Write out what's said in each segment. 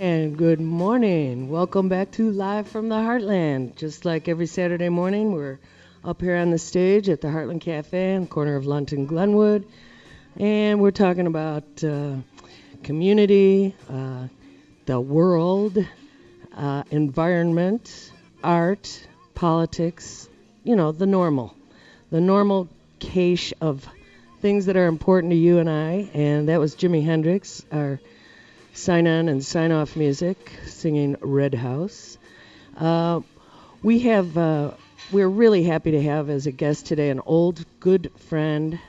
And good morning. Welcome back to Live from the Heartland. Just like every Saturday morning, we're up here on the stage at the Heartland Cafe on the corner of Lunt and Glenwood. And we're talking about community, the world, environment, art, politics, the normal cache of things that are important to you and I. And that was Jimi Hendrix, our sign-on and sign-off music, singing Red House. We're really happy to have as a guest today an old good friend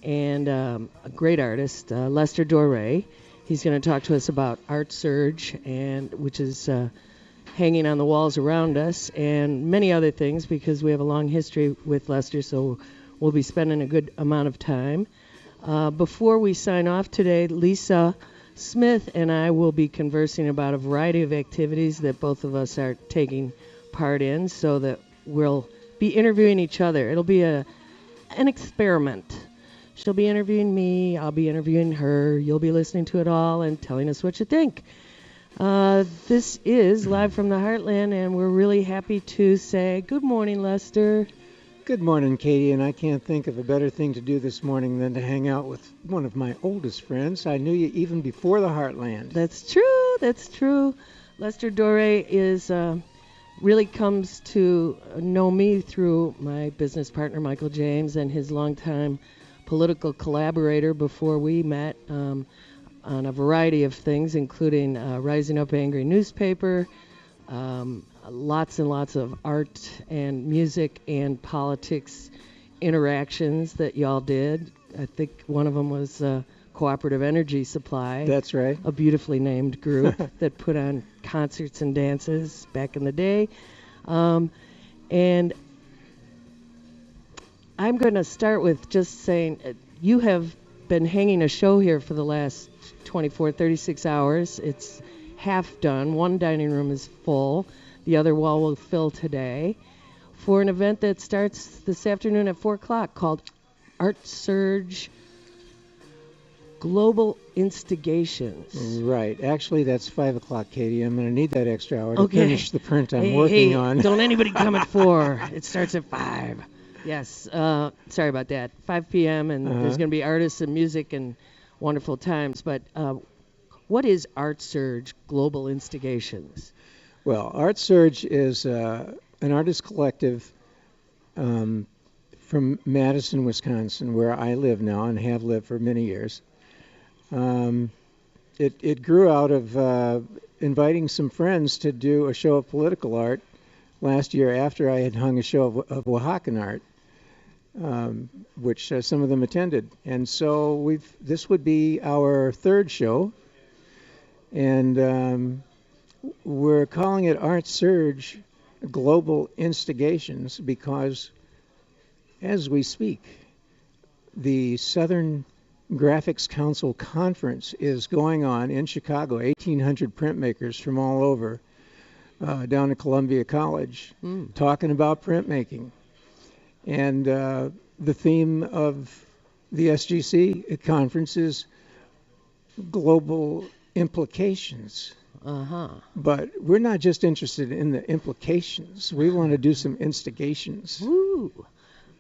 and a great artist, Lester Dore. He's going to talk to us about Art Surge, which is hanging on the walls around us, and many other things because we have a long history with Lester, so we'll be spending a good amount of time. Before we sign off today, Lisa Smith and I will be conversing about a variety of activities that both of us are taking part in, so that we'll be interviewing each other. It'll be an experiment. She'll be interviewing me, I'll be interviewing her, you'll be listening to it all and telling us what you think. This is Live from the Heartland, and we're really happy to say good morning, Lester. Good morning, Katie, and I can't think of a better thing to do this morning than to hang out with one of my oldest friends. I knew you even before the Heartland. That's true. Lester Dore is really comes to know me through my business partner, Michael James, and his longtime political collaborator before we met on a variety of things, including Rising Up Angry newspaper, lots and lots of art and music and politics interactions that y'all did. I think one of them was Cooperative Energy Supply. That's right. A beautifully named group that put on concerts and dances back in the day. And I'm going to start with just saying you have been hanging a show here for the last 36 hours. It's half done. One dining room is full. The other wall will fill today for an event that starts this afternoon at 4 o'clock called Art Surge Global Instigations. Right. Actually, that's 5 o'clock, Katie. I'm going to need that extra hour to finish the print I'm working on. Don't anybody come at 4. It starts at 5. Yes. Sorry about that. 5 p.m. and there's going to be artists and music and wonderful times. But what is Art Surge Global Instigations? Well, Art Surge is an artist collective from Madison, Wisconsin, where I live now and have lived for many years. It grew out of inviting some friends to do a show of political art last year after I had hung a show of Oaxacan art, which some of them attended. And so this would be our third show, and we're calling it Art Surge Global Instigations because, as we speak, the Southern Graphics Council Conference is going on in Chicago. 1,800 printmakers from all over down at Columbia College talking about printmaking. And the theme of the SGC conference is global implications. But we're not just interested in the implications. We want to do some instigations. Woo!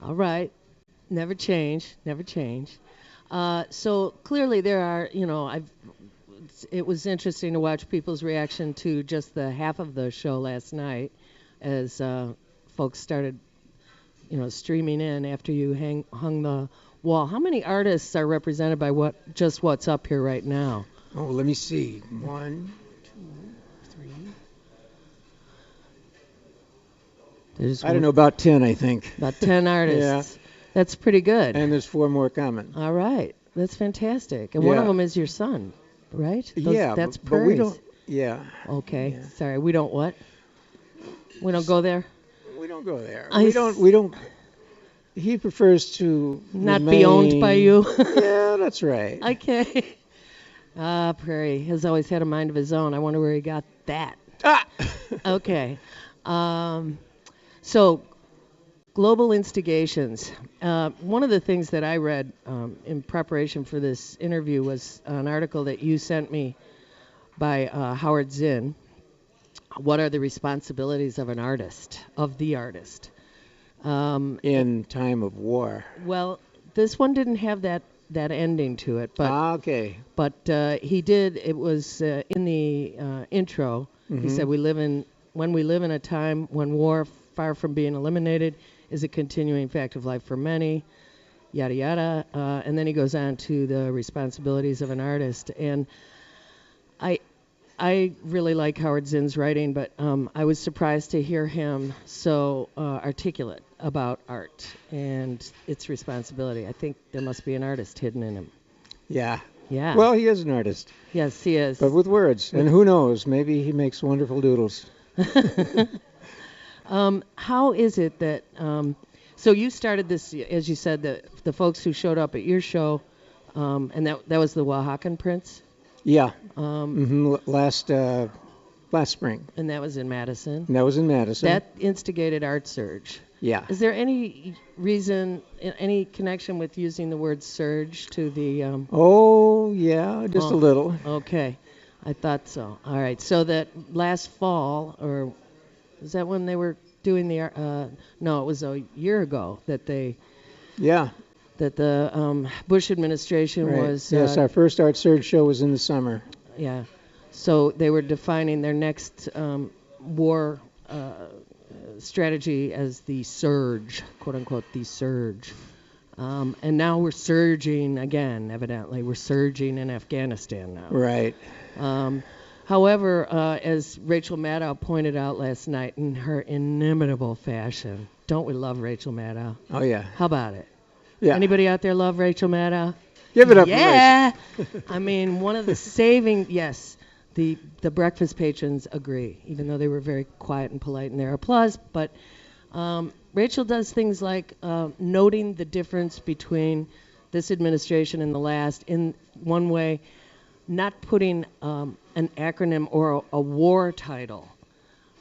All right. Never change. So clearly there are, it was interesting to watch people's reaction to just the half of the show last night as folks started, streaming in after you hung the wall. How many artists are represented by what's up here right now? Oh, let me see. 1, 2, 3. I don't know, about 10, I think. About 10 artists. Yeah. That's pretty good. And there's 4 more coming. All right. That's fantastic. And one of them is your son, right? That's but we don't. Yeah. Okay. Yeah. Sorry. We don't what? We don't go there? We don't go there. We don't. He prefers to not be owned by you. Yeah, that's right. Okay. Prairie has always had a mind of his own. I wonder where he got that. Okay. So, global instigations. One of the things that I read in preparation for this interview was an article that you sent me by Howard Zinn. What are the responsibilities of an artist, of the artist? In time of war. Well, this one didn't have that ending to it, but Okay. but he did. It was in the intro. He said, when we live in a time when war, far from being eliminated, is a continuing fact of life for many, yada yada." And then he goes on to the responsibilities of an artist. And I really like Howard Zinn's writing, but I was surprised to hear him so articulate about art and its responsibility. I think there must be an artist hidden in him. Yeah. Yeah. Well, he is an artist. Yes, he is. But with words. And who knows? Maybe he makes wonderful doodles. How is it that... so you started this, as you said, the folks who showed up at your show, and that was the Oaxacan Prince? Yeah. Last spring. And that was in Madison? And that was in Madison. That instigated Art Surge. Yeah. Is there any reason, any connection with using the word surge to the... Oh, yeah, just a little. Okay. I thought so. All right. So that last fall, or is that when they were doing the... no, it was a year ago that they... Yeah. That the Bush administration was... yes, our first Art Surge show was in the summer. Yeah. So they were defining their next war strategy as the surge, quote unquote, the surge. And now we're surging again, evidently. We're surging in Afghanistan now. Right. However, as Rachel Maddow pointed out last night in her inimitable fashion, don't we love Rachel Maddow? Oh, yeah. How about it? Yeah. Anybody out there love Rachel Maddow? Give it up yeah. For Rachel. I mean, one of the saving, yes, the breakfast patrons agree, even though they were very quiet and polite in their applause. But Rachel does things like noting the difference between this administration and the last. In one way, not putting an acronym or a war title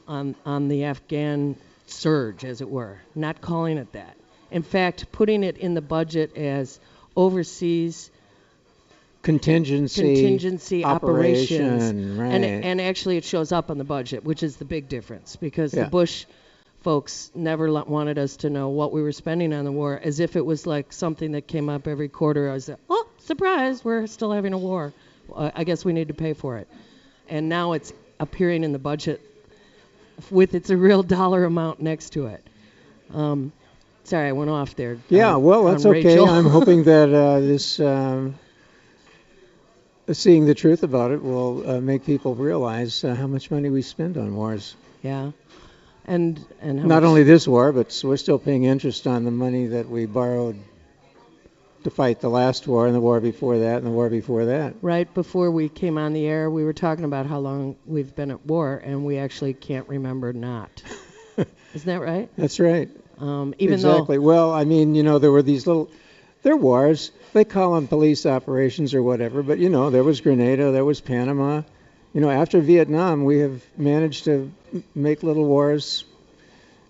on the Afghan surge, as it were, not calling it that. In fact, putting it in the budget as overseas contingency operations. Right. And actually it shows up on the budget, which is the big difference, because Yeah. the Bush folks never wanted us to know what we were spending on the war, as if it was like something that came up every quarter. I was like, oh, surprise, we're still having a war. I guess we need to pay for it. And now it's appearing in the budget with its a real dollar amount next to it. Sorry, I went off there. Yeah, well, that's okay. Rachel. I'm hoping that this seeing the truth about it will make people realize how much money we spend on wars. Yeah, and how not much... only this war, but we're still paying interest on the money that we borrowed to fight the last war and the war before that and the war before that. Right before we came on the air, we were talking about how long we've been at war, and we actually can't remember not. Isn't that right? That's right. Even exactly. Though... Well, I mean, there were these they're wars. They call them police operations or whatever, but, there was Grenada, there was Panama. After Vietnam, we have managed to make little wars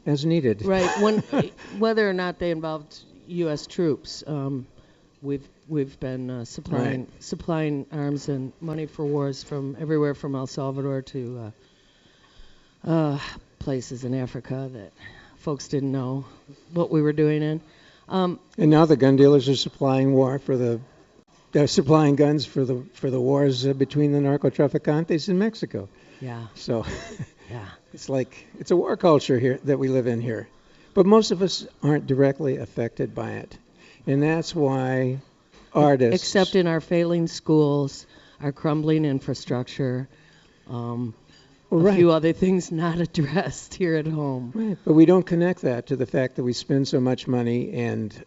as needed. Right. Whether or not they involved U.S. troops, we've been supplying arms and money for wars from everywhere from El Salvador to places in Africa that folks didn't know what we were doing in. And now the gun dealers are supplying they're supplying guns for the wars between the narcotraficantes in Mexico. Yeah. So yeah, it's a war culture here that we live in here. But most of us aren't directly affected by it. And that's why artists... Except in our failing schools, our crumbling infrastructure, a few other things not addressed here at home. Right, but we don't connect that to the fact that we spend so much money and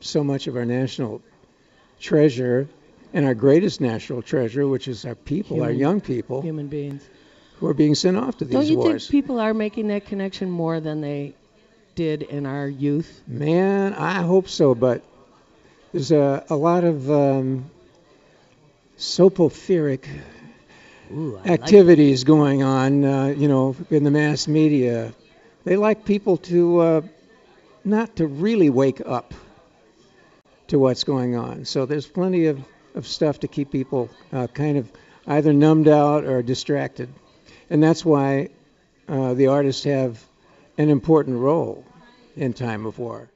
so much of our national treasure and our greatest national treasure, which is our people, our young people. Human beings. Who are being sent off to these wars. Don't you think people are making that connection more than they did in our youth? Man, I hope so, but there's a lot of soporific activities going on, in the mass media. They like people to not to really wake up to what's going on. So there's plenty of stuff to keep people kind of either numbed out or distracted. And that's why the artists have an important role in time of war.